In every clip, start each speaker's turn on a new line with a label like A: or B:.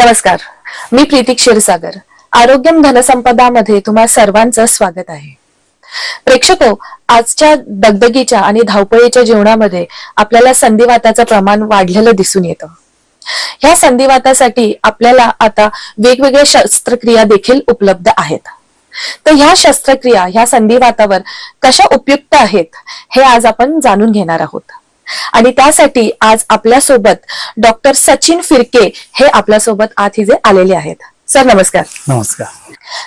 A: नमस्कार, मी प्रीती क्षीरसागर. आरोग्यम धनसंपदा मध्ये तुम्हा सर्वांचं स्वागत आहे. प्रेक्षको, आजच्या दगदगीच्या आणि धावपळीच्या जीवनामध्ये आपल्याला संधिवाताचं प्रमाण वाढलेलं दिसून येतं. ह्या संधिवातासाठी आपल्याला आता वेगवेगळ्या शस्त्रक्रिया देखील उपलब्ध आहेत. तर ह्या शस्त्रक्रिया ह्या संधिवातावर कशा उपयुक्त आहेत हे आज आपण जाणून घेणार आहोत. आणि त्यासाठी आज आपल्यासोबत डॉक्टर सचिन फिरके हे आपल्यासोबत आज इथे आलेले आहेत. सर नमस्कार.
B: नमस्कार.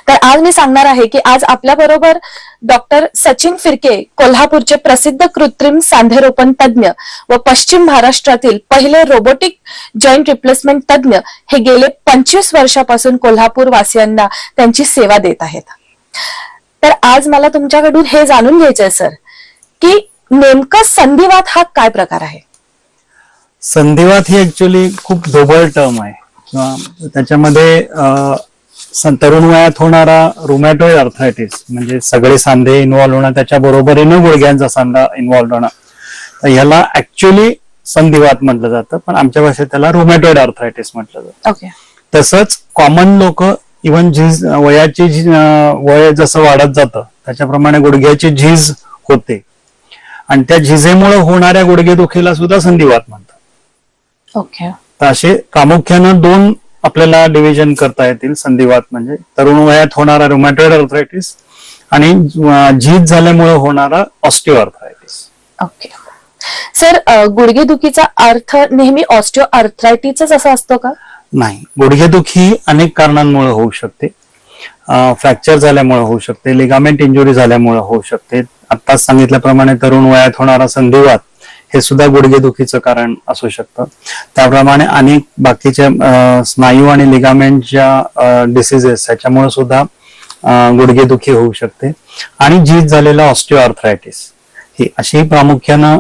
A: तर आज मी सांगणार आहे की आज आपल्या बरोबर डॉक्टर सचिन फिरके, कोल्हापूरचे प्रसिद्ध कृत्रिम सांधेरोपण तज्ञ व पश्चिम महाराष्ट्रातील पहिले रोबोटिक जॉईंट रिप्लेसमेंट तज्ञ, हे गेले 25 वर्षापासून कोल्हापूर वासियांना त्यांची सेवा देत आहेत. तर आज मला तुमच्याकडून हे जाणून घ्यायचंय सर की नेमकं संधिवात हा काय प्रकार आहे.
B: संधिवात ही ऍक्च्युअली खूप ढोबळ टर्म आहे किंवा त्याच्यामध्ये तरुण वयात होणारा रुमॅटॉइड आर्थरायटिस म्हणजे सगळे सांधे इन्व्हॉल्व्ह होणं, त्याच्या बरोबरीनं गुडघ्यांचा सांधा इन्व्हॉल्व्ह होणं, तर ह्याला ऍक्च्युअली संधिवात म्हटलं जातं, पण आमच्या भाषेत त्याला रुमॅटॉइड आर्थरायटिस म्हटलं जातं.
A: ओके.
B: तसंच कॉमन लोक इव्हन झीज वयाची वय जसं वाढत जातं त्याच्याप्रमाणे गुडघ्याची झीज होते आणि त्या झिजेमुळे होणाऱ्या गुडघेदुखीला सुद्धा संधिवात म्हणतात.
A: ओके.
B: तर असे प्रामुख्यानं दोन आपल्याला डिव्हिजन करता येतील संधिवात, म्हणजे तरुण वयात होणारा रुमॅटॉइड आर्थरायटिस आणि झीज झाल्यामुळे होणारा ऑस्टिओ आर्थरायटिस.
A: ओके. सर, गुडघेदुखीचा अर्थ नेहमी ऑस्टिओ आर्थरायटिसच असा असतो का?
B: नाही, गुडघेदुखी अनेक कारणांमुळे होऊ शकते. फ्रॅक्चर झाल्यामुळे होऊ शकते, लिगामेंट इंजुरी झाल्यामुळे होऊ शकते. आत्ताच सांगितल्याप्रमाणे तरुण वयात होणारा संधिवात हे सुद्धा गुडघेदुखीचं कारण असू शकतं. त्याप्रमाणे अनेक बाकीच्या स्नायू आणि लिगामेंटच्या डिसिजेस ह्याच्यामुळे सुद्धा गुडघेदुखी होऊ शकते. आणि झीज झालेला ऑस्टिओ आर्थरायटिस ही अशी प्रामुख्यानं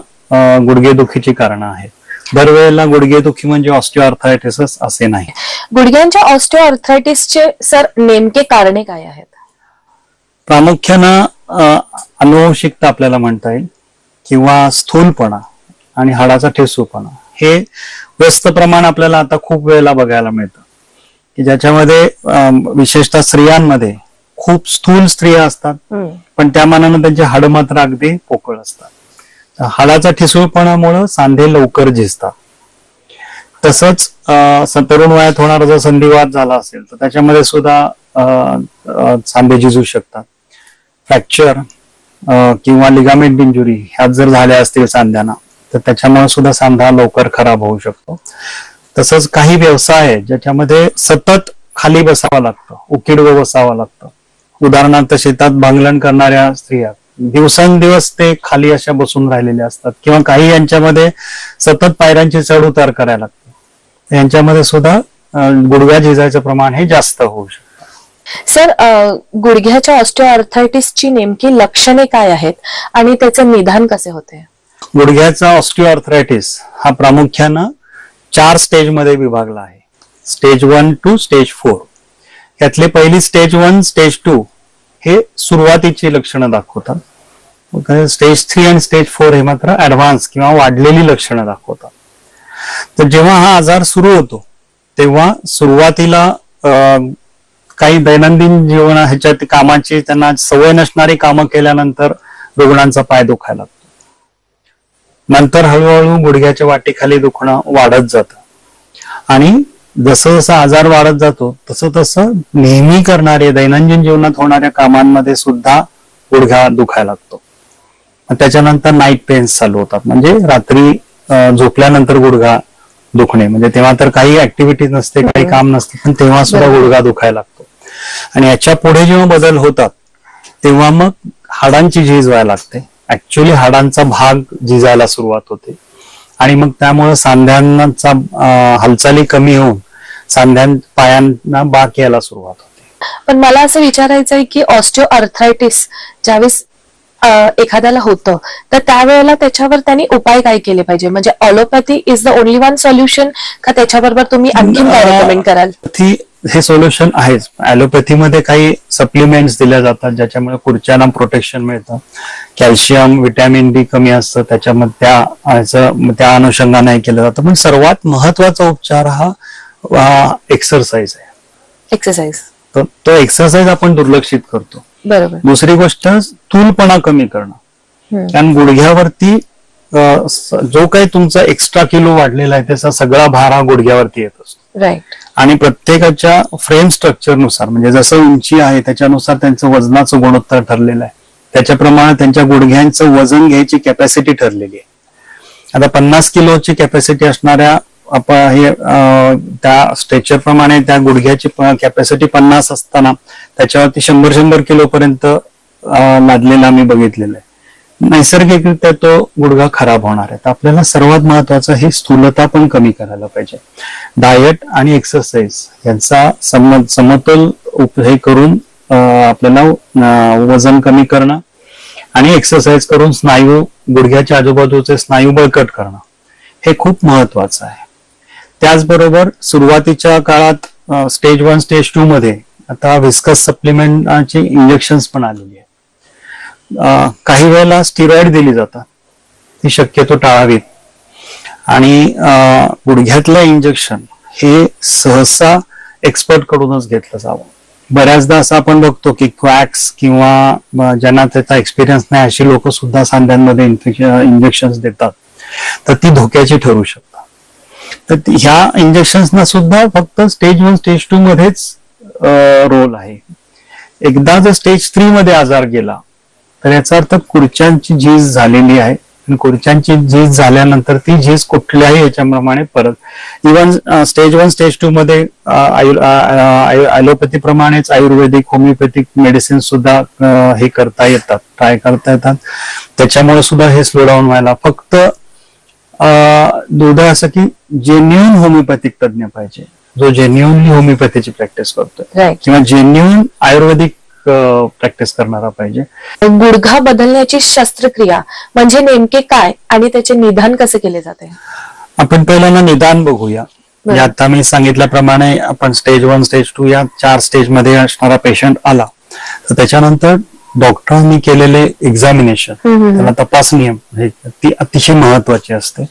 B: गुडघेदुखीची कारणं आहेत. दरवेळेला गुडघेदुखी म्हणजे ऑस्टिओ आर्थरायटिसच असे नाही.
A: गुडघ्यांच्या ऑस्टिओ आर्थरायटिसचे सर नेमके कारणे काय आहेत?
B: प्रामुख्यानं अनुवंशिकता आपल्याला म्हणता येईल किंवा स्थूलपणा आणि हाडाचा ठिसूळपणा हे व्यस्त प्रमाण आपल्याला आता खूप वेळेला बघायला मिळतं, की ज्याच्यामध्ये विशेषतः स्त्रियांमध्ये खूप स्थूल स्त्रिया असतात, पण त्या मानानं त्यांचे हाड मात्र अगदी पोकळ असतात. हाडाचा ठिसूळपणामुळे सांधे लवकर झिजतात. तसंच तरुण वयात होणारा जर संधिवात झाला असेल तर त्याच्यामध्ये सुद्धा सांधे झिजू शकतात. फ्रॅक्चर किंवा लिगामेंट इंजुरी ह्यात जर झाल्या असतील सांध्यांना तर त्याच्यामुळे सुद्धा सांधा लवकर खराब होऊ शकतो. तसंच काही व्यवसाय आहेत ज्याच्यामध्ये सतत खाली बसावं लागतं, उकिडवं बसावं लागतं. उदाहरणार्थ शेतात भांगलण करणाऱ्या स्त्रिया दिवसेंदिवस ते खाली अशा बसून राहिलेल्या असतात, किंवा काही यांच्यामध्ये सतत पायऱ्यांची चढ उतार करायला लागतं, यांच्यामध्ये सुद्धा गुडघ्या झिजायचं प्रमाण हे जास्त होऊ शकतं.
A: सर, गुडघ्याच्या ऑस्टिओ आर्थरायटिसची नेमकी लक्षणे काय आहेत आणि त्याचं निदान कसे होते?
B: गुडघ्याचा ऑस्टिओ आर्थरायटिस हा प्रामुख्यानं 4 स्टेजमध्ये विभागला आहे. Stage 1 to stage 4. यातले पहिली स्टेज 1, स्टेज 2 हे सुरुवातीची लक्षणं दाखवतात. स्टेज 3 आणि स्टेज 4 हे मात्र ऍडव्हान्स किंवा वाढलेली लक्षणं दाखवतात. तर जेव्हा हा आजार सुरू होतो तेव्हा सुरुवातीला काही दैनंदिन जीवन ह्याच्यात कामाची त्यांना सवय नसणारी कामं केल्यानंतर रुग्णांचा पाय दुखायला लागतो. नंतर हळूहळू गुडघ्याच्या वाटेखाली दुखणं वाढत जातं आणि जसं जसं आजार वाढत जातो तसं तसं नेहमी करणारे दैनंदिन जीवनात होणाऱ्या कामांमध्ये सुद्धा गुडघा दुखायला लागतो. त्याच्यानंतर नाईट पेन्स चालू होतात, म्हणजे रात्री झोपल्यानंतर गुडघा दुखणे, म्हणजे तेव्हा तर काही ऍक्टिव्हिटी नसते, काही काम नसते, पण तेव्हा सुद्धा गुडघा दुखायला लागतो. आणि याच्या पुढे जेव्हा बदल होतात तेव्हा मग हाडांची झीज व्हायला लागते. ऍक्च्युअली हाडांचा भाग झिजायला सुरुवात होते आणि मग त्यामुळे सांध्यांचा हालचाली कमी होऊन पायांना बाक यायला सुरुवात होते.
A: पण मला असं विचारायचं आहे की ऑस्टिओ आर्थरायटिस ज्यावेळेस एखाद्याला होतं तर त्यावेळेला त्याच्यावर त्यांनी उपाय काय केले पाहिजे? म्हणजे allopathy is the only one solution का त्याच्याबरोबर तुम्ही आणखीन काय रेकमेंड कराल?
B: हे सोल्युशन आहेच. ॲलोपॅथीमध्ये काही सप्लिमेंट्स दिल्या जातात ज्याच्यामुळे पुढच्यांना प्रोटेक्शन मिळतं. कॅल्शियम, व्हिटॅमिन बी कमी असतं त्याच्यामध्ये, त्या अनुषंगाने केलं जातं. पण सर्वात महत्वाचा उपचार हा एक्सरसाइज आहे.
A: एक्सरसाइज.
B: तर तो एक्सरसाइज आपण दुर्लक्षित करतो.
A: बरोबर.
B: दुसरी गोष्ट स्थूलपणा कमी करणं. कारण गुडघ्यावरती जो काही तुमचा एक्स्ट्रा किलो वाढलेला आहे त्याचा सगळा भार हा गुडघ्यावरती येत असतो.
A: राईट.
B: आणि प्रत्येकाच्या फ्रेम स्ट्रक्चरनुसार म्हणजे जसं उंची आहे त्याच्यानुसार त्यांचं वजनाचं गुणोत्तर ठरलेलं आहे. त्याच्याप्रमाणे त्यांच्या गुडघ्यांचं वजन घ्यायची कॅपॅसिटी ठरलेली आहे. आता 50 किलोची कॅपॅसिटी असणाऱ्या त्या स्ट्रेचर प्रमाणे त्या गुडघ्याची कॅपॅसिटी 50 असताना त्याच्यावरती 100 किलो पर्यंत लादलेला आम्ही बघितलेलं आहे. नैसर्गिकरित्या तो गुडघा खराब होणार आहे. तर आपल्याला सर्वात महत्वाचं ही स्थूलता पण कमी करायला पाहिजे. डाएट आणि एक्सरसाइज यांचा समतोल हे करून आपल्याला वजन कमी करणं आणि एक्सरसाइज करून गुडघ्याच्या आजूबाजूचे स्नायू बळकट करणं हे खूप महत्वाचं आहे. त्याचबरोबर सुरुवातीच्या काळात स्टेज 1 स्टेज 2 मध्ये आता व्हिस्कस सप्लिमेंटची इंजेक्शन्स पण आलेली आहे. काही वेळेला स्टिरॉइड दिली जातात, ती शक्यतो टाळावीत. आणि गुडघ्यातलं इंजेक्शन हे सहसा एक्सपर्ट कडूनच घेतलं जावं. बऱ्याचदा असं आपण बघतो की क्वॅक्स किंवा ज्यांना त्याचा एक्सपिरियन्स नाही अशी लोक सुद्धा सांध्यांमध्ये इंजेक्शन देतात, तर ती धोक्याची ठरू शकतात. तर ह्या इंजेक्शन्सना सुद्धा फक्त स्टेज 1 स्टेज 2 मध्येच रोल आहे. एकदा जर स्टेज 3 मध्ये आजार गेला तर याचा अर्थ खुर्च्यांची झीज झालेली आहे. आणि खुर्च्यांची झीज झाल्यानंतर ती झीज कुठल्याही याच्याप्रमाणे परत इव्हन स्टेज 1 स्टेज 2 मध्ये ॲलोपॅथी प्रमाणेच आयुर्वेदिक होमिओपॅथिक मेडिसिन सुद्धा हे करता येतात, ट्राय करता येतात. त्याच्यामुळे सुद्धा हे स्लो डाऊन व्हायला फक्त दुर्दैव असं की जेन्युइन होमिओपॅथिक तज्ञ पाहिजे, जो जेन्युइनली होमिओपॅथीची प्रॅक्टिस करतोय किंवा जेन्युइन आयुर्वेदिक प्रॅक्टिस करणारा पाहिजे.
A: गुडघा बदलण्याची शस्त्रक्रिया म्हणजे नेमके काय आणि त्याचे निदान कसे केले जाते?
B: आपण पहिल्यांदा निदान बघूया. आता मी सांगितल्याप्रमाणे आपण स्टेज 1 स्टेज 2 या 4 स्टेज मध्ये असणारा पेशंट आला तर त्याच्यानंतर डॉक्टरांनी केलेले एक्झामिनेशन, त्याला तपासणी ती अतिशय महत्वाची असते.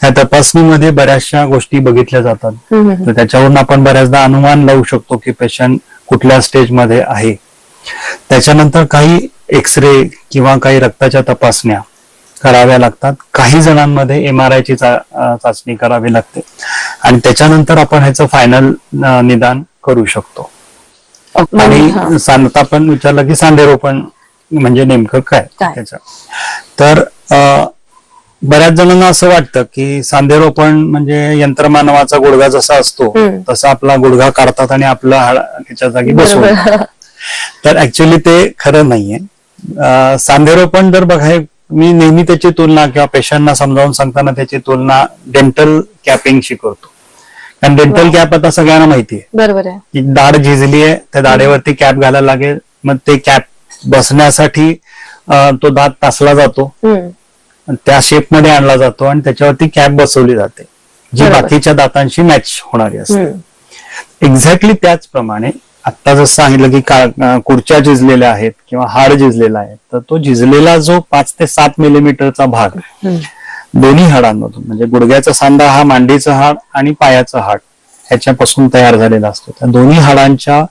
B: त्या तपासणीमध्ये बऱ्याचशा गोष्टी बघितल्या जातात. तर त्याच्यावरून आपण बऱ्याचदा अनुमान लावू शकतो की पेशंट कुठल्या स्टेज मध्ये आहे. त्याच्यानंतर काही एक्सरे किंवा काही रक्ताच्या तपासण्या कराव्या लागतात. काही जणांमध्ये MRI ची चाचणी करावी लागते आणि त्याच्यानंतर आपण ह्याचं फायनल निदान करू शकतो. आणि आता आपण विचारलं की सांधेरोपण म्हणजे नेमकं काय त्याचं, तर बऱ्याच जणांना असं वाटतं की सांधेरोपण म्हणजे यंत्रमानवाचा गुडघा जसा असतो तसा आपला गुडघा काढतात आणि आपला त्याच्या जागी बसवतात. तर ऍक्च्युअली ते खरं नाहीये. सांधेरोपण जर मी नेहमी त्याची तुलना किंवा पेशंटना समजावून सांगताना त्याची तुलना डेंटल कॅपिंगशी करतो. कारण डेंटल कॅप आता सगळ्यांना माहिती आहे.
A: बरोबर आहे.
B: की दाढ झिजली आहे, त्या दाढेवरती कॅप घालायला लागेल, मग ते कॅप बसण्यासाठी तो दात तासला जातो, त्या शेप मध्ये आणला जातो आणि त्याच्यावरती कॅप बसवली जाते जी बाकीच्या दातांशी मॅच होणारी असते. एक्झॅक्टली त्याचप्रमाणे आता जसं सांगितलं की खुर्च्या झिजलेल्या आहेत किंवा हाड झिजलेला आहे, तर तो झिजलेला जो 5 ते 7 मिलीमीटरचा भाग दोन्ही हाडांमधून म्हणजे गुडघ्याचा सांधा हा मांडीचं हाड आणि पायाचं हाड ह्याच्यापासून तयार झालेला असतो. त्या दोन्ही हाडांच्या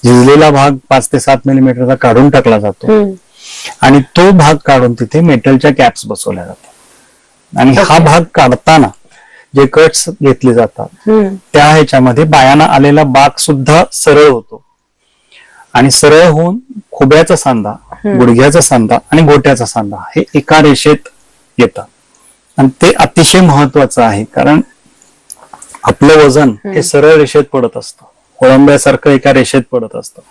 B: झिजलेला भाग 5 ते 7 मिलीमीटरचा काढून टाकला जातो आणि तो भाग काढून तिथे मेटलच्या कॅप्स बसवल्या जातात. आणि हा भाग काढताना जे कट्स घेतले जातात त्या ह्याच्यामध्ये बायाना आलेला बाक सुद्धा सरळ होतो आणि सरळ होऊन खोब्याचा सांधा, गुडघ्याचा सांधा आणि गोट्याचा सांधा हे एका रेषेत येतात. आणि ते अतिशय महत्वाचं आहे कारण आपलं वजन हे सरळ रेषेत पडत असतं, कोळंब्यासारखं एका रेषेत पडत असतं.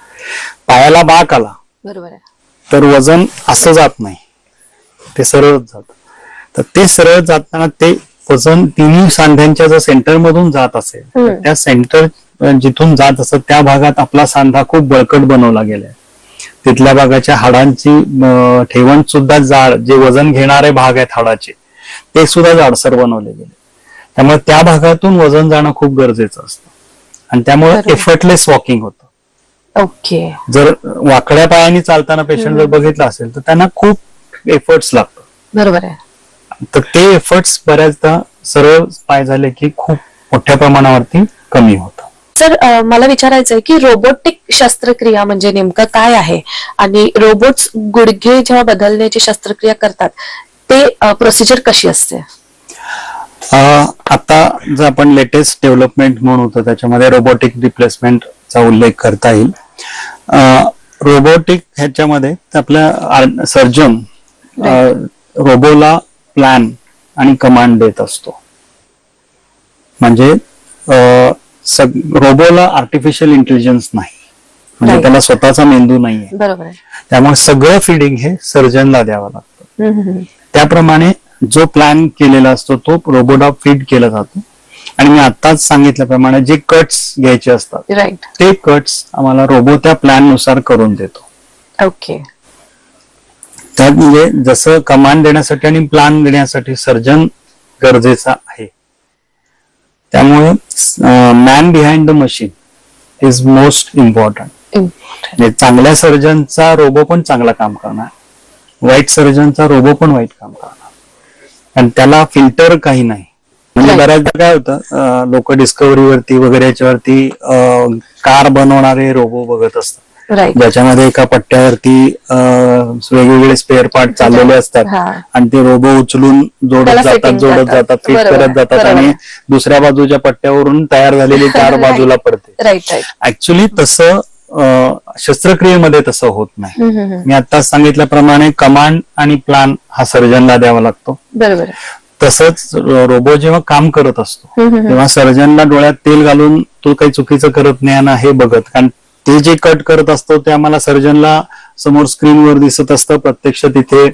B: पायाला बाक आला
A: बरोबर आहे
B: तर वजन असं जात नाही, ते सरळच जात. तर ते सरळ जाताना ते वजन तिन्ही सांध्यांच्या जर सेंटर मधून जात असेल त्या सेंटर जिथून जात असत त्या भागात आपला सांधा खूप बळकट बनवला गेलाय. तिथल्या भागाच्या हाडांची ठेवण सुद्धा जाड, जे वजन घेणारे भाग आहेत हाडाचे ते सुद्धा जाडसर बनवले गेले. त्यामुळे त्या भागातून वजन जाणं खूप गरजेचं असतं आणि त्यामुळे एफर्टलेस वॉकिंग होतं.
A: ओके.
B: जर वाकड्या पायाने चालताना पेशंट जर बघितला असेल तर त्यांना खूप एफर्ट्स लागतात.
A: बरोबर आहे.
B: तर ते एफर्ट्स बऱ्याचदा सरळ पाय झाले की खूप मोठ्या प्रमाणावरती कमी होतं.
A: सर, मला विचारायचं आहे की रोबोटिक शस्त्रक्रिया म्हणजे नेमकं काय आहे, आणि रोबोट्स गुडघे जेव्हा बदलण्याची शस्त्रक्रिया करतात ते प्रोसिजर कशी असते?
B: आता जर आपण लेटेस्ट डेव्हलपमेंट म्हणून होतं त्याच्यामध्ये रोबोटिक रिप्लेसमेंटचा उल्लेख करता येईल. रोबोटिक ह्याच्यामध्ये आपल्या सर्जन रोबोला प्लॅन आणि कमांड देत असतो. म्हणजे रोबोला आर्टिफिशियल इंटेलिजन्स नाही, म्हणजे त्याला स्वतःचा मेंदू नाहीये.
A: बरोबर आहे.
B: त्यामुळे सगळं फिडिंग हे सर्जनला द्यावं लागतं. त्याप्रमाणे जो प्लॅन केलेला असतो तो रोबोला फीड केला जातो. आणि मी आताच सांगितल्याप्रमाणे जे कट्स घ्यायचे असतात
A: राईट,
B: ते कट्स आम्हाला रोबो त्या प्लॅन नुसार करून देतो.
A: ओके.
B: त्यात म्हणजे जसं कमांड देण्यासाठी आणि प्लॅन देण्यासाठी सर्जन गरजेचा आहे. त्यामुळे man behind the machine is most important. म्हणजे चांगल्या सर्जनचा रोबो पण चांगला काम करणार, वाईट सर्जनचा रोबो पण वाईट काम करणार, आणि त्याला फिल्टर काही नाही. म्हणजे बऱ्याचदा काय होतं, लोक डिस्कव्हरीवरती वगैरे याच्यावरती कार बनवणारे रोबो बघत असतात, ज्याच्यामध्ये एका पट्ट्यावरती वेगवेगळे स्पेअर पार्ट चाललेले असतात आणि ते रोबो उचलून जोडत जातात फिट करत जातात आणि दुसऱ्या बाजूच्या पट्ट्यावरून तयार झालेली कार बाजूला पडते. ऍक्च्युली तसं शस्त्रक्रियेमध्ये तसं होत नाही. मी आताच सांगितल्याप्रमाणे कमांड आणि प्लॅन हा सर्जनला द्यावा लागतो.
A: बरोबर.
B: तसंच रोबो जेव्हा काम करत असतो तेव्हा सर्जनला डोळ्यात तेल घालून तो काही चुकीचं करत नाही ना हे बघत, कारण ते जे कट करत असतो ते आम्हाला सर्जनला समोर स्क्रीनवर दिसत असतं, प्रत्यक्ष तिथे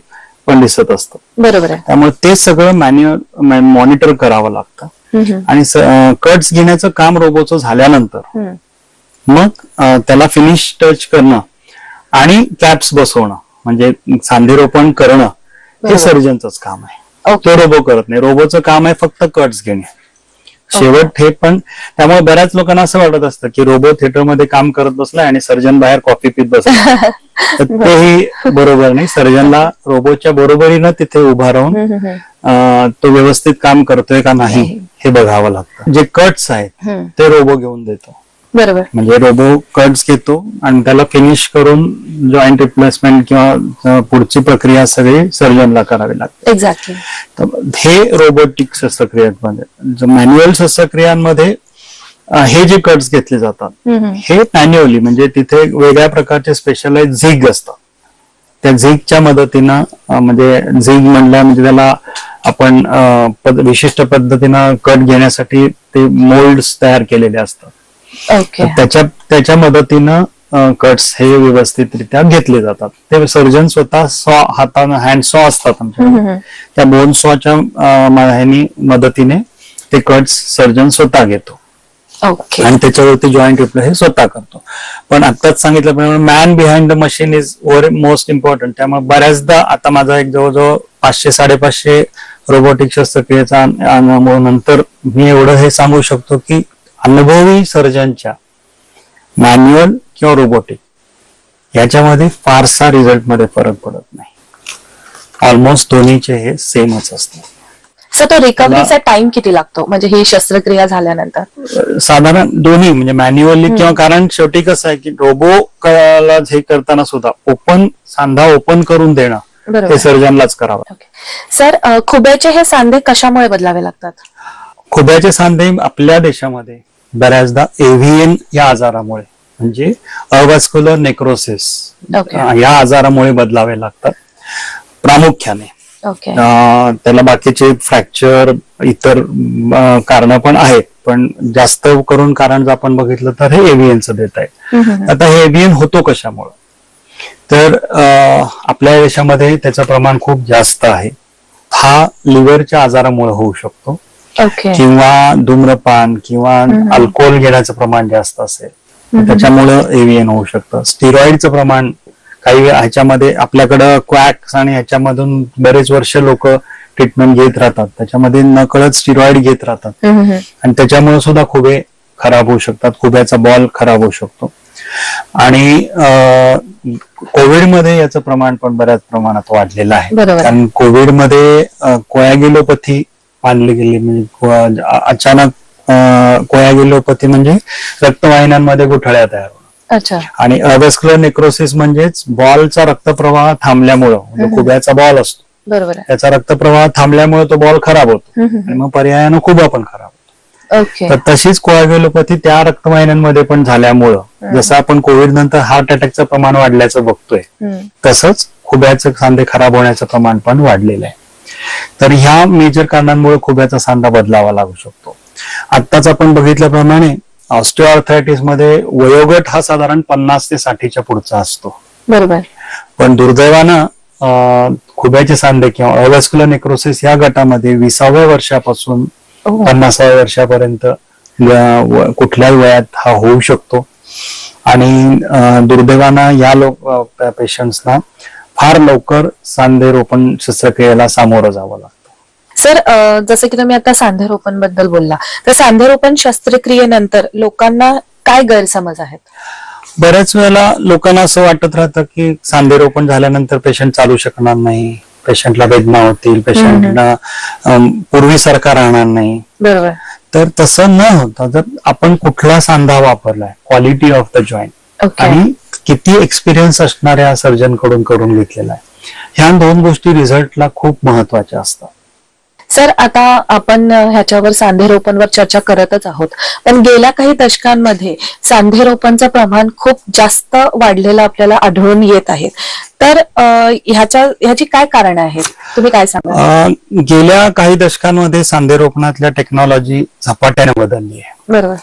B: पण दिसत असतं.
A: बरोबर आहे.
B: त्यामुळे ते सगळं मॅन्युअल मॉनिटर करावं लागतं. आणि कट्स घेण्याचं काम रोबोचं झाल्यानंतर मग त्याला फिनिश टच करणं आणि कॅप्स बसवणं म्हणजे सांधेरोपण करणं हे सर्जनचंच काम आहे. तो रोबो करत नाही. रोबोचं काम आहे फक्त कट्स घेणे, शेवट हे. पण त्यामुळे बऱ्याच लोकांना असं वाटत असतं की रोबो थिएटरमध्ये काम करत बसलाय आणि सर्जन बाहेर कॉफी पित बसलाय. तेही बरोबर नाही. सर्जनला रोबोच्या बरोबरीनं तिथे उभा राहून तो व्यवस्थित काम करतोय का नाही हे बघावं लागतं. जे कट्स आहेत ते रोबो घेऊन देतो.
A: बरोबर. म्हणजे
B: रोबो कट्स घेतो आणि त्याला फिनिश करून जॉईंट रिप्लेसमेंट किंवा पुढची प्रक्रिया सगळी सर्जनला करावी लागते.
A: एक्झॅक्टली.
B: हे रोबोटिक शस्त्रक्रियांमध्ये. मॅन्युअल शस्त्रक्रियांमध्ये हे जे कट्स घेतले जातात हे मॅन्युअली, म्हणजे तिथे वेगळ्या प्रकारचे स्पेशलाइज झिग असतात. त्या झिगच्या मदतीनं, म्हणजे झिग म्हणल्या म्हणजे त्याला आपण विशिष्ट पद्धतीनं कट घेण्यासाठी ते मोल्ड्स तयार केलेले असतात. त्याच्या मदतीनं कट्स हे व्यवस्थितरित्या घेतले जातात. ते सर्जन स्वतः हाताने हँड सॉ असतात आमच्या, त्या बोन सॉच्या मदतीने ते कट्स सर्जन स्वतः घेतो आणि त्याच्यावरती जॉईंट रिप्लेस हे स्वतः करतो. पण आत्ताच सांगितल्याप्रमाणे man behind the machine is most important. त्यामुळे बऱ्याचदा आता माझा एक जवळजवळ 500-550 रोबोटिक शस्त्रक्रियेचा अनुभव नंतर मी एवढं हे सांगू शकतो की अनुभवी सर्जनच्या मॅन्युअल किंवा रोबोटिक याच्यामध्ये फारसा रिझल्ट मध्ये फरक पडत नाही. ऑलमोस्ट दोन्हीचे हे सेमच असतात.
A: सर, तो रिकव्हरीचा टाइम किती लागतो म्हणजे ही शस्त्रक्रिया झाल्यानंतर?
B: साधारण दोन्ही, म्हणजे मॅन्युअली किंवा, कारण शेवटी कसं आहे की रोबो हे करताना सुद्धा सांधा ओपन करून देणं हे सर्जनलाच करावं.
A: सर, खुब्याचे हे सांधे कशामुळे बदलावे लागतात?
B: खुब्याचे सांधे आपल्या देशामध्ये बऱ्याचदा एव्हीएन या आजारामुळे, म्हणजे अवॅस्क्युलर नेक्रोसिस या आजारामुळे बदलावे लागतात प्रामुख्याने. त्याला बाकीचे फ्रॅक्चर इतर कारण पण आहेत, पण जास्त करून कारण जर आपण बघितलं तर हे एव्हीएनचं देत आहे. आता हे एव्हीएन होतो कशामुळे, तर आपल्या देशामध्ये त्याचं प्रमाण खूप जास्त आहे. हा लिव्हरच्या आजारामुळे होऊ शकतो, किंवा धूम्रपान किंवा अल्कोहोल घेण्याचं प्रमाण जास्त असेल त्याच्यामुळं एव्हीएन होऊ शकतं. स्टिरॉइडचं प्रमाण काही ह्याच्यामध्ये आपल्याकडं क्वॅक्स आणि ह्याच्यामधून बरेच वर्ष लोक ट्रीटमेंट घेत राहतात, त्याच्यामध्ये नकळत स्टिरॉइड घेत राहतात आणि त्याच्यामुळे सुद्धा खुबे खराब होऊ शकतात, खुब्याचा बॉल खराब होऊ शकतो. आणि कोविडमध्ये याचं प्रमाण पण बऱ्याच प्रमाणात वाढलेलं आहे, कारण कोविडमध्ये कोॲग्युलोपॅथी मानली गेली, म्हणजे अचानक कोयाग्युलोपॅथी म्हणजे रक्तवाहिन्यांमध्ये गुठळ्या तयार होणं.
A: अच्छा.
B: आणि अव्हेस्क्युलर नेक्रोसिस म्हणजेच बॉलचा रक्तप्रवाह थांबल्यामुळं, म्हणजे खुब्याचा बॉल असतो,
A: बरोबर आहे.
B: त्याचा रक्तप्रवाह थांबल्यामुळे तो बॉल खराब होतो आणि मग पर्यायानं खुबा पण खराब होतो.
A: ओके.
B: तर तशीच कोयाग्युलोपॅथी त्या रक्तवाहिन्यांमध्ये पण झाल्यामुळं, जसं आपण कोविड नंतर हार्ट अटॅकचं प्रमाण वाढल्याचं बघतोय, तसंच खुब्याचं सांधे खराब होण्याचं प्रमाण पण वाढलेलं आहे. तर ह्या मेजर कारणांमुळे खुब्याचा सांधा बदलावा लागू शकतो. आत्ताच आपण बघितल्याप्रमाणे ऑस्टिओआर्थरायटिस मध्ये वयोगट हा साधारण 50 ते 60च्या पुढचा असतो.
A: बरोबर.
B: पण दुर्दैवानं खुब्याचे सांधे किंवा अव्हेस्क्युलर नेक्रोसिस या गटामध्ये 20व्या वर्षापासून 50व्या वर्षापर्यंत कुठल्याही वयात हा होऊ शकतो. आणि दुर्दैवानं या पेशंट्सना फार लवकर सांधेरोपण शस्त्रक्रियेला सामोरं जावं लागतं.
A: सर, जसं की तुम्ही आता सांधेरोपण बद्दल बोलला, तर सांधेरोपण शस्त्रक्रियेनंतर लोकांना काय गैरसमज आहेत?
B: बऱ्याच वेळेला लोकांना असं वाटत राहतं की सांधेरोपण झाल्यानंतर पेशंट चालू शकणार नाही, पेशंटला वेदना होतील, पेशंटला पूर्वीसारखा राहणार नाही.
A: बरोबर.
B: तर तसं न होता जर आपण कुठला सांधा वापरलाय, क्वालिटी ऑफ द जॉईंट आणि किती एक्सपिरियन्स असणाऱ्या सर्जन कडून करून घेतलेला आहे, ह्या दोन गोष्टी रिझल्टला खूप महत्वाच्या असतात.
A: सर, आता आपण ह्याच्यावर सांधेरोपणवर चर्चा करतच आहोत, पण गेल्या काही दशकांमध्ये सांधेरोपणचं प्रमाण खूप जास्त वाढलेलं आपल्याला आढळून येत आहे. तर ह्याची काय कारण आहेत, तुम्ही काय सांगा?
B: गेल्या काही दशकांमध्ये सांधेरोपणातल्या टेक्नॉलॉजी झपाट्याने बदलली आहे.
A: बरोबर.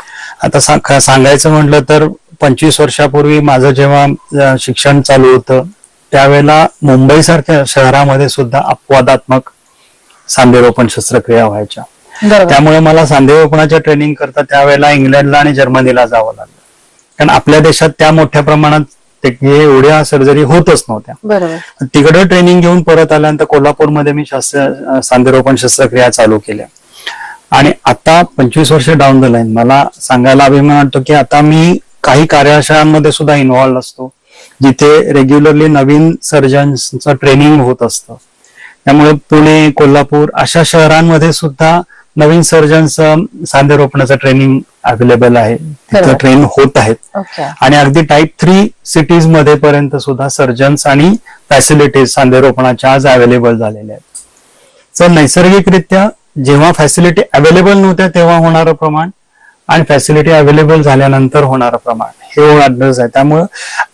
B: आता सांगायचं म्हटलं तर 25 वर्षापूर्वी माझं जेव्हा शिक्षण चालू होतं त्यावेळेला मुंबई सारख्या शहरामध्ये सुद्धा अपवादात्मक सांधेरोपण शस्त्रक्रिया व्हायच्या. त्यामुळे मला सांधेरोपणाच्या ट्रेनिंग करता त्यावेळेला इंग्लंडला आणि जर्मनीला जावं लागलं, कारण आपल्या देशात त्या मोठ्या प्रमाणात एवढ्या सर्जरी होतच नव्हत्या.
A: बरोबर.
B: तिकडे ट्रेनिंग घेऊन परत आल्यानंतर कोल्हापूरमध्ये मी सांधेरोपण शस्त्रक्रिया चालू केल्या. आणि आता 25 वर्ष डाऊन द लाईन मला सांगायला अभिमान वाटतो की आता मी काही कार्यशाळांमध्ये सुद्धा इन्व्हॉल्व असतो, जिथे रेग्युलरली नवीन सर्जन्सचं ट्रेनिंग होत असतं. त्यामुळे पुणे, कोल्हापूर अशा शहरांमध्ये सुद्धा नवीन सर्जन्स सांधेरोपणाचं ट्रेनिंग अवेलेबल आहे, तिथं ट्रेन होत आहेत. आणि अगदी टाईप 3 सिटीज मध्ये पर्यंत सुद्धा सर्जन्स आणि फॅसिलिटीज सांधेरोपणाच्या आज अवेलेबल झालेल्या आहेत. तर नैसर्गिकरित्या जेव्हा फॅसिलिटी अवेलेबल नव्हत्या तेव्हा होणारं प्रमाण आणि फॅसिलिटी अवेलेबल झाल्यानंतर होणारं प्रमाण हे वाढलंच आहे. त्यामुळं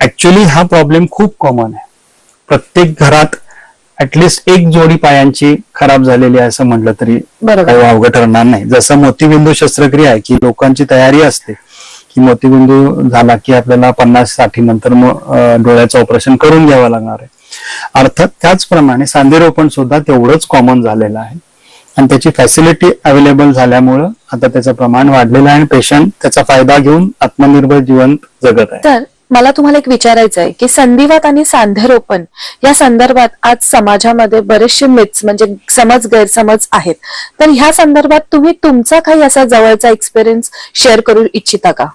B: ऍक्च्युली हा प्रॉब्लेम खूप कॉमन आहे. प्रत्येक घरात ऍटलिस्ट एक जोडी पायांची खराब झालेली आहे असं म्हटलं तरी काही अवघड ठरणार नाही. जसं मोतीबिंदू शस्त्रक्रिया आहे की लोकांची तयारी असते की मोतीबिंदू झाला की आपल्याला 50-60 नंतर डोळ्याचं ऑपरेशन करून घ्यावं लागणार आहे. अर्थात त्याचप्रमाणे सांधेरोपण सुद्धा तेवढंच कॉमन झालेलं आहे आणि त्याची फॅसिलिटी अवेलेबल झाल्यामुळं आता त्याचं प्रमाण वाढलेलं आहे आणि पेशंट त्याचा फायदा घेऊन आत्मनिर्भर जीवन जगत आहे.
A: तर मला तुम्हाला एक विचारायचं आहे की संधिवात आणि सांधेरोपण या संदर्भात आज समाजामध्ये बरेचसे मिथ्स म्हणजे समज गैरसमज आहेत. तर ह्या संदर्भात तुम्ही तुमचा काही असा जवळचा एक्सपिरियन्स शेअर करू इच्छिता का?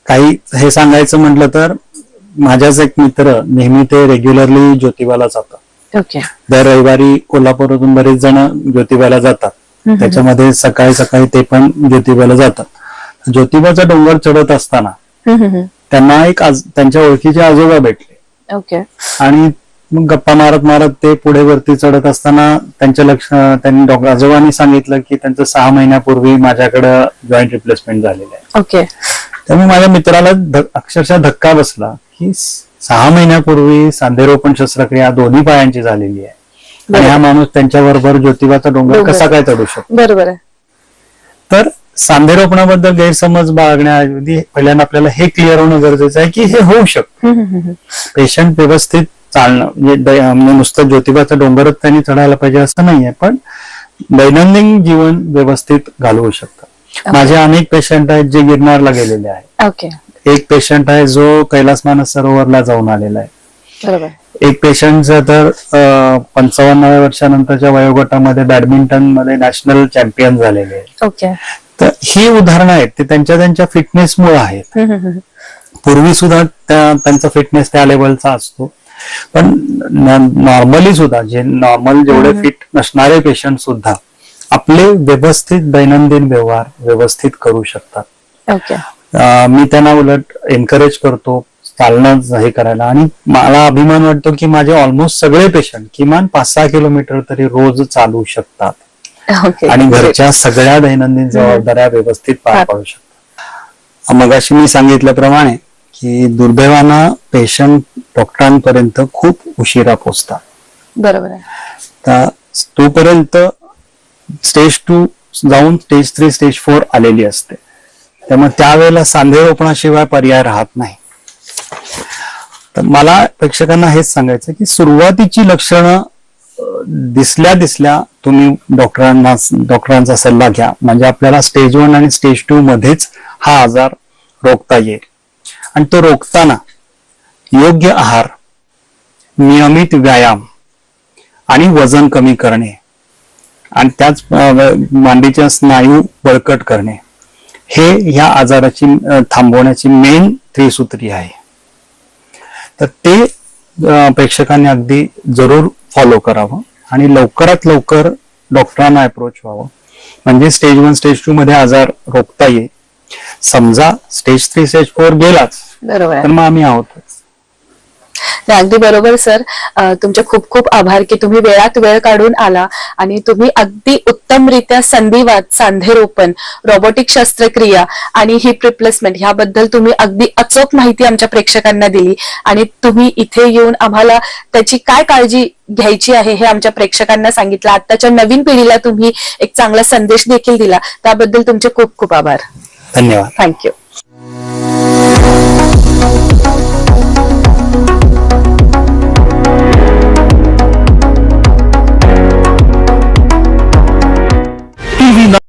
B: काही हे सांगायचं म्हटलं तर माझाच एक मित्र नेहमी ते रेग्युलरली ज्योतिबाला जातात. दर रविवारी कोल्हापूरातून बरेच जण ज्योतिबाला जातात. त्याच्यामध्ये सकाळी सकाळी ते पण ज्योतिबाला जातात. ज्योतिबाचा डोंगर चढत असताना त्यांना एक त्यांच्या ओळखीचे आजोबा भेटले आणि मग गप्पा मारत मारत ते पुढे वरती चढत असताना त्यांनी आजोबांनी सांगितलं की त्यांचं 6 महिन्यापूर्वी माझ्याकडे जॉईंट रिप्लेसमेंट झालेलं आहे. त्यामुळे माझ्या मित्राला अक्षरशः धक्का बसला की 6 महिन्यापूर्वी सांधेरोपण शस्त्रक्रिया दोन्ही पायांची झालेली आहे आणि हा माणूस त्यांच्याबरोबर ज्योतिबाचा डोंगर कसा काय चढू शकतो.
A: बरोबर आहे. तर
B: सांधेरोपणाबद्दल गैरसमज बाळगण्याआधी पहिल्यांदा आपल्याला हे क्लिअर होणं गरजेचं आहे की हे होऊ शकतं. पेशंट व्यवस्थित चालणं म्हणजे नुसतं ज्योतिबाचा डोंगरच त्यांनी चढायला पाहिजे असं नाहीये, पण दैनंदिन जीवन व्यवस्थित घालवू शकतं. माझे अनेक पेशंट आहेत जे गिरनारला गेलेले आहेत. एक पेशंट आहे जो कैलास मानस सरोवरला जाऊन आलेला आहे. एक पेशंट तर 55व्या वर्षानंतरच्या वयोगटामध्ये बॅडमिंटन मध्ये नॅशनल चॅम्पियन झालेले आहे. तर ही उदाहरणं आहेत ते त्यांच्या फिटनेसमुळे आहेत. पूर्वी सुद्धा त्यांचा फिटनेस त्या लेवलचा असतो, पण नॉर्मली सुद्धा जे नॉर्मल जेवढे फिट नसणारे पेशंट सुद्धा आपले व्यवस्थित दैनंदिन व्यवहार व्यवस्थित करू शकतात.
A: ओके.
B: मी त्यांना उलट एनकरेज करतो चालणं हे करायला, आणि मला अभिमान वाटतो की माझे ऑलमोस्ट सगळे पेशंट किमान 5-6 किलोमीटर तरी रोज चालू शकतात
A: ओके.
B: आणि घरच्या सगळ्या दैनंदिन जबाबदाऱ्या व्यवस्थित पार पाडू शकतात. मगाशी मी सांगितल्याप्रमाणे की दुर्दैवानं पेशंट डॉक्टरांपर्यंत खूप उशिरा पोहोचतात.
A: बरोबर आहे.
B: तर तोपर्यंत स्टेज 2 जाऊन स्टेज 3 स्टेज 4 आलेली असते. त्यामुळे त्यावेळेला सांधेरोपणाशिवाय पर्याय राहत नाही. तर मला प्रेक्षकांना हेच सांगायचं की सुरुवातीची लक्षणं दिसल्या तुम्ही डॉक्टरांचा सल्ला घ्या, म्हणजे आपल्याला स्टेज 1 आणि स्टेज 2 मध्येच हा आजार रोखता येईल. आणि तो रोखताना योग्य आहार, नियमित व्यायाम आणि वजन कमी करणे आणि त्याच मांडीच्या स्नायू बळकट करणे हे या आजाराची थांबवण्याची मेन त्रिसूत्री आहे. तर ते प्रेक्षकांनी अगदी जरूर फॉलो करावं आणि लवकरात लवकर डॉक्टरांना अप्रोच व्हावं, म्हणजे स्टेज 1 स्टेज 2 मध्ये आजार रोखता येईल. समजा स्टेज 3 स्टेज 4 गेलाच
A: बरोबर आहे.
B: तर मग आम्ही आहोतच.
A: अगदी बरोबर सर. तुमचे खूप खूप आभार की तुम्ही वेळात वेळ काढून आला आणि तुम्ही अगदी उत्तमरित्या संधिवात, सांधेरोपण, रोबोटिक शस्त्रक्रिया आणि हिप रिप्लेसमेंट ह्याबद्दल तुम्ही अगदी अचूक माहिती आमच्या प्रेक्षकांना दिली आणि तुम्ही इथे येऊन आम्हाला त्याची काय काळजी घ्यायची आहे हे आमच्या प्रेक्षकांना सांगितलं. आताच्या नवीन पिढीला तुम्ही एक चांगला संदेश देखील दिला, त्याबद्दल तुमचे खूप खूप आभार.
B: धन्यवाद.
A: थँक्यू.